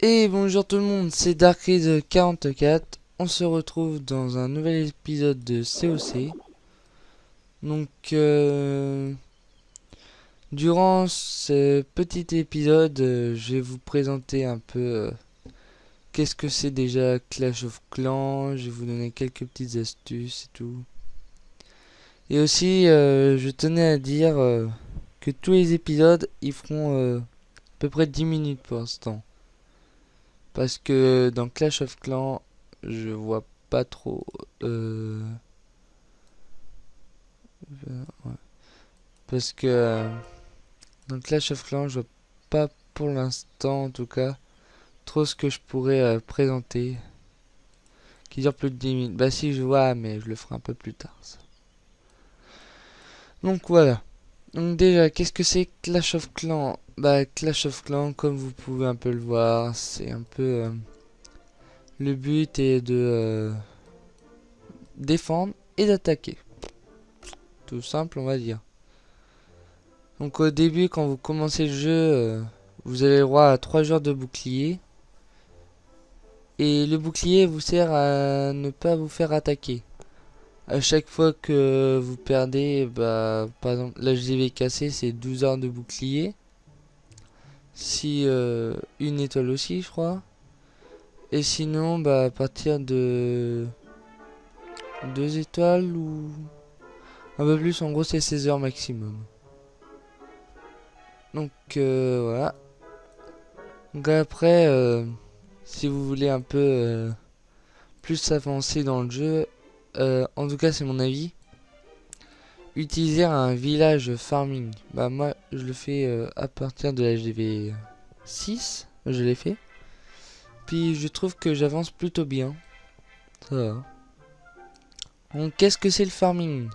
Et bonjour tout le monde, c'est Darkrid44. On se retrouve dans un nouvel épisode de COC. Donc, durant ce petit épisode, je vais vous présenter un peu qu'est-ce que c'est déjà Clash of Clans. Je vais vous donner quelques petites astuces et tout. Et aussi, je tenais à dire que tous les épisodes, ils feront à peu près 10 minutes pour l'instant. Parce que dans Clash of Clans, je vois pas trop. Ouais. Parce que dans Clash of Clans, je vois pas pour l'instant, en tout cas, trop ce que je pourrais présenter. Qui dure plus de 10 minutes. Bah, si je vois, mais je le ferai un peu plus tard. Ça. Donc voilà. Donc déjà, qu'est-ce que c'est Clash of Clans? Bah, Clash of Clans, comme vous pouvez un peu le voir, c'est un peu. Le but est de défendre et d'attaquer. Tout simple, on va dire. Donc au début, quand vous commencez le jeu, vous avez le droit à 3 joueurs de bouclier. Et le bouclier vous sert à ne pas vous faire attaquer. À chaque fois que vous perdez, bah, par exemple, là je l'ai cassé, c'est 12 heures de bouclier. Si une étoile aussi, je crois. Et sinon, bah, à partir de 2 étoiles ou un peu plus, en gros, c'est 16 heures maximum. Donc voilà. Donc après, si vous voulez un peu plus avancer dans le jeu, en tout cas c'est mon avis, utiliser un village farming. Bah moi je le fais à partir de la HDV 6, je l'ai fait. Puis je trouve que j'avance plutôt bien. Ça va. Donc qu'est-ce que c'est le farming?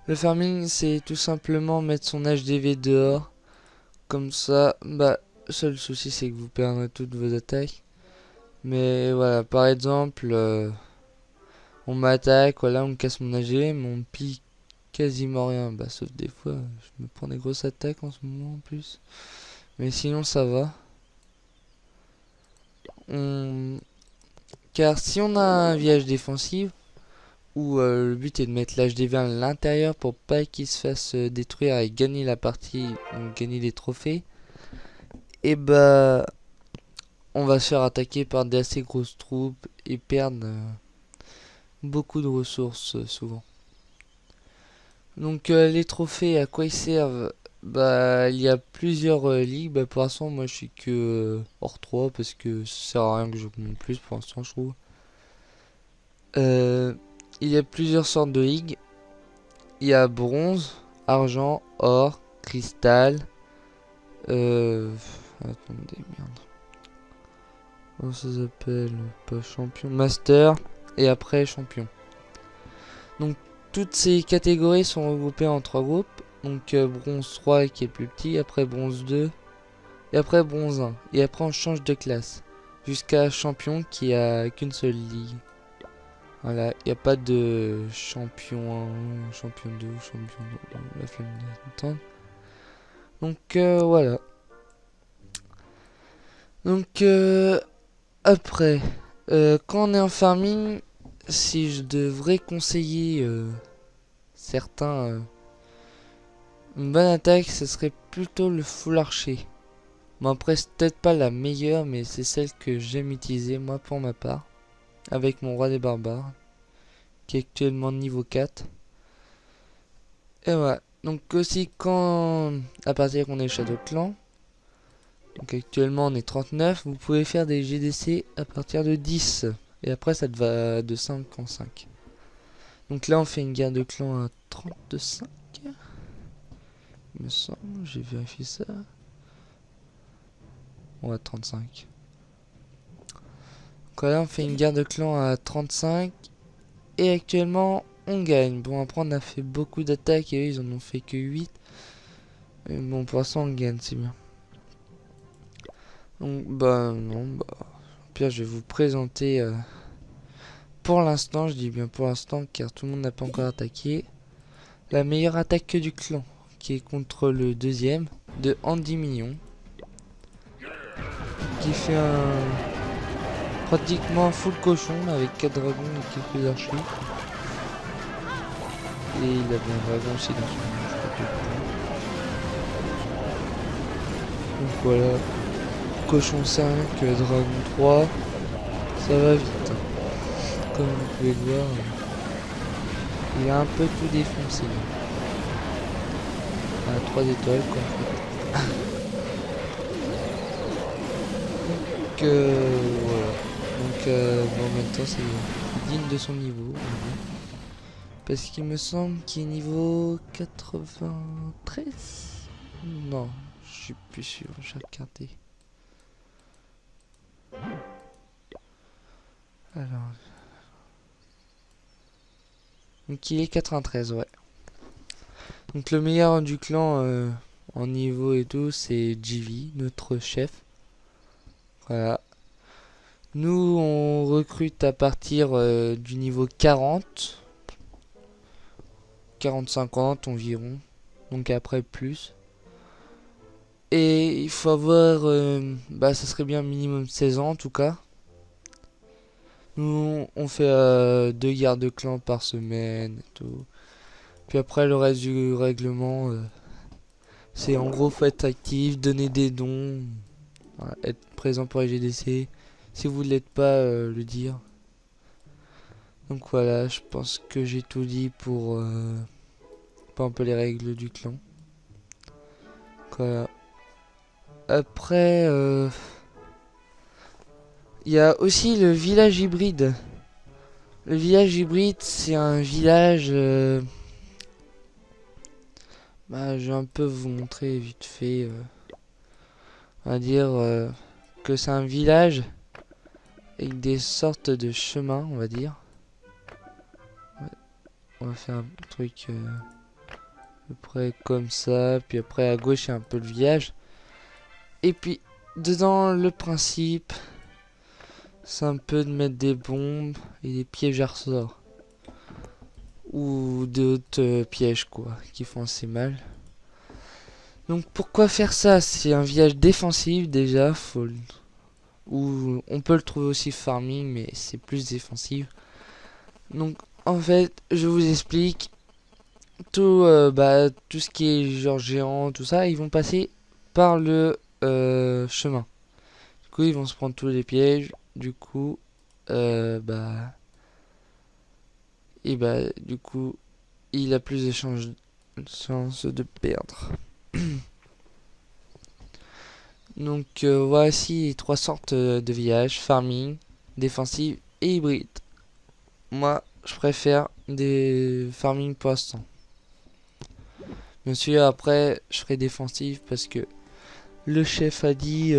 Le farming c'est tout simplement mettre son HDV dehors. Comme ça, bah, seul souci c'est que vous perdrez toutes vos attaques. Mais voilà, par exemple, on m'attaque, voilà, on me casse mon AG, mais on me pique quasiment rien. Bah, sauf des fois, je me prends des grosses attaques en ce moment en plus. Mais sinon, ça va. Car si on a un village défensif, où le but est de mettre l'HDV à l'intérieur pour pas qu'il se fasse détruire et gagner la partie, donc gagner des trophées, et bah, on va se faire attaquer par des assez grosses troupes et perdre beaucoup de ressources souvent. Donc les trophées, à quoi ils servent? Bah, il y a plusieurs ligues. Bah, pour l'instant, moi je suis que hors 3 parce que ça sert à rien que je monte plus pour l'instant, je trouve. Il y a plusieurs sortes de ligues. Il y a bronze, argent, or, cristal. Attendez, merde. Comment ça s'appelle? Pas champion, master et après champion. Donc toutes ces catégories sont regroupées en 3 groupes. Donc bronze 3 qui est le plus petit, après bronze 2 et après bronze 1. Et après on change de classe jusqu'à champion qui a qu'une seule ligue. Voilà, il n'y a pas de champion 1, champion 2, champion 2, la flemme d'entendre. Donc voilà. Donc après, quand on est en farming, si je devrais conseiller certains... une bonne attaque, ce serait plutôt le full archer. Bon après c'est peut-être pas la meilleure, mais c'est celle que j'aime utiliser moi pour ma part. Avec mon roi des barbares, qui est actuellement niveau 4. Et voilà. Donc aussi quand, à partir qu'on est Shadow Clan, donc actuellement on est 39, vous pouvez faire des GDC à partir de 10. Et après ça te va de 5 en 5. Donc là on fait une guerre de clan à 35. Il me semble, j'ai vérifié ça. On va 35. Donc là on fait une guerre de clan à 35. Et actuellement on gagne. Bon après on a fait beaucoup d'attaques et eux ils en ont fait que 8. Mais bon pour l'instant on gagne, c'est bien. Donc bah non, bah au pire je vais vous présenter pour l'instant, je dis bien pour l'instant car tout le monde n'a pas encore attaqué, la meilleure attaque du clan, qui est contre le deuxième de Andy Mignon, qui qui fait pratiquement un full cochon avec 4 dragons et quelques archers. Et il avait un dragon aussi dans son donc voilà. Cochon 5, dragon 3. Ça va vite. Comme vous pouvez le voir, il a un peu tout défoncé. À 3 étoiles quoi en fait. Donc voilà. Donc bon, en même temps c'est digne de son niveau. Parce qu'il me semble qu'il est niveau 93. Non, je suis plus sûr, j'ai regardé. Alors. Donc il est 93, ouais. Donc le meilleur du clan en niveau et tout, c'est JV, notre chef. Voilà. Nous, on recrute à partir du niveau 40. 40-50 environ. Donc après plus. Et il faut avoir... ça serait bien minimum 16 ans en tout cas. Nous, on fait 2 guerres de clan par semaine et tout. Puis après, le reste du règlement, c'est en gros, faut être actif, donner des dons, voilà, être présent pour les GDC. Si vous ne l'êtes pas, le dire. Donc voilà, je pense que j'ai tout dit pour un peu les règles du clan. Voilà. Après, il y a aussi le village hybride. Le village hybride, c'est un village... je vais un peu vous montrer vite fait. On va dire que c'est un village avec des sortes de chemins, on va dire. Ouais, on va faire un truc à peu près comme ça. Puis après, à gauche, il y a un peu le village. Et puis, dedans, le principe... c'est un peu de mettre des bombes et des pièges à ressort. Ou d'autres pièges quoi, qui font assez mal. Donc pourquoi faire ça? C'est un village défensif déjà, ou on peut le trouver aussi farming, mais c'est plus défensif. Donc en fait, je vous explique. Tout ce qui est genre géant, tout ça, ils vont passer par le chemin. Du coup, ils vont se prendre tous les pièges. Du coup, du coup, il a plus de chances de perdre. Donc, voici les 3 sortes de villages, farming, défensif et hybride. Moi, je préfère des farming pour l'instant. Bien sûr, après, je ferai défensif parce que le chef a dit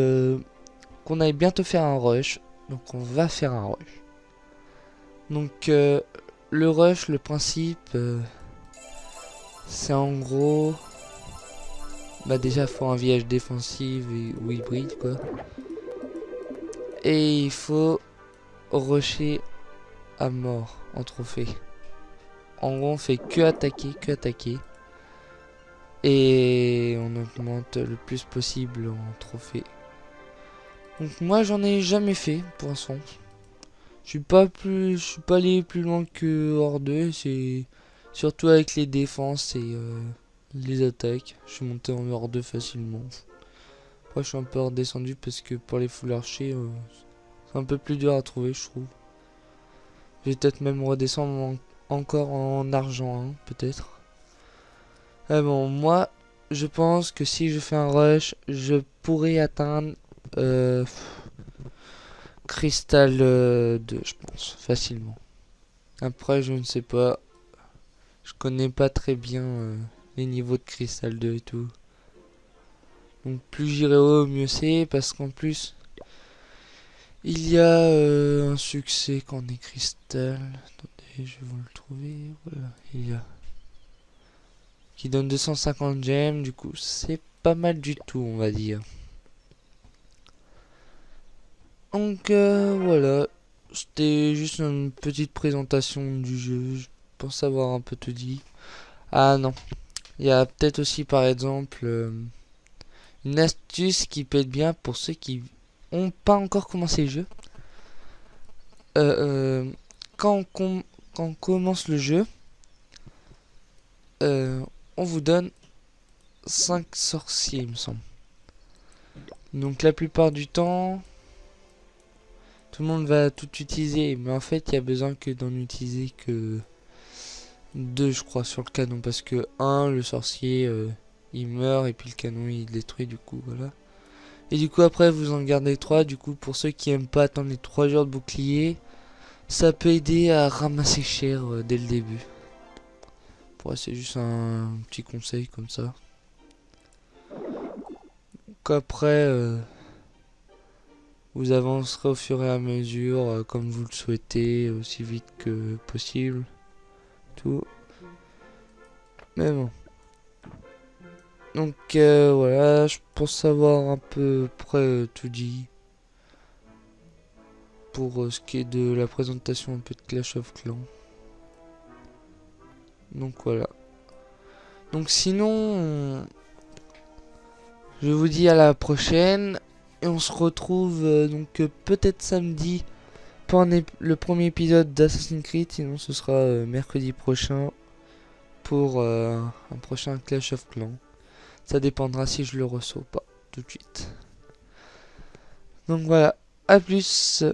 qu'on allait bientôt faire un rush. Donc, on va faire un rush. Donc, le rush, le principe, c'est en gros... déjà, faut un village défensif ou hybride, quoi. Et il faut rusher à mort en trophée. En gros, on fait que attaquer. Et on augmente le plus possible en trophée. Donc moi, j'en ai jamais fait, pour l'instant. Je suis pas allé plus loin que hors 2, c'est surtout avec les défenses et les attaques. Je suis monté en hors 2 facilement. Après je suis un peu redescendu parce que pour les full archers c'est un peu plus dur à trouver je trouve. Je vais peut-être même redescendre encore en argent hein, peut-être. Mais bon moi je pense que si je fais un rush je pourrais atteindre Cristal 2 je pense facilement. Après je ne sais pas. Je connais pas très bien les niveaux de Cristal 2 et tout. Donc plus j'irai haut, mieux c'est. Parce qu'en plus, il y a un succès quand on est Cristal. Attendez, je vais vous le trouver. Voilà, il y a. Qui donne 250 gemmes. Du coup, c'est pas mal du tout, on va dire. Donc voilà. C'était juste une petite présentation du jeu. Je pense avoir un peu tout dit. Ah non. Il y a peut-être aussi par exemple une astuce qui peut être bien pour ceux qui ont pas encore commencé le jeu. Quand on commence le jeu, on vous donne 5 sorciers, il me semble. Donc la plupart du temps, tout le monde va tout utiliser, mais en fait il y a besoin que d'en utiliser que 2 je crois sur le canon, parce que le sorcier il meurt et puis le canon il détruit, du coup voilà. Et du coup après vous en gardez 3, du coup pour ceux qui aiment pas attendre les 3 jours de bouclier, ça peut aider à ramasser cher dès le début. Ouais, c'est juste un petit conseil comme ça. Qu'après vous avancerez au fur et à mesure comme vous le souhaitez, aussi vite que possible. Tout. Mais bon. Donc voilà, je pense avoir à peu près tout dit. Pour ce qui est de la présentation un peu de Clash of Clans. Donc voilà. Donc sinon, je vous dis à la prochaine. Et on se retrouve donc peut-être samedi pour le premier épisode d'Assassin's Creed. Sinon ce sera mercredi prochain pour un prochain Clash of Clans. Ça dépendra si je le reçois ou pas tout de suite. Donc voilà, à plus.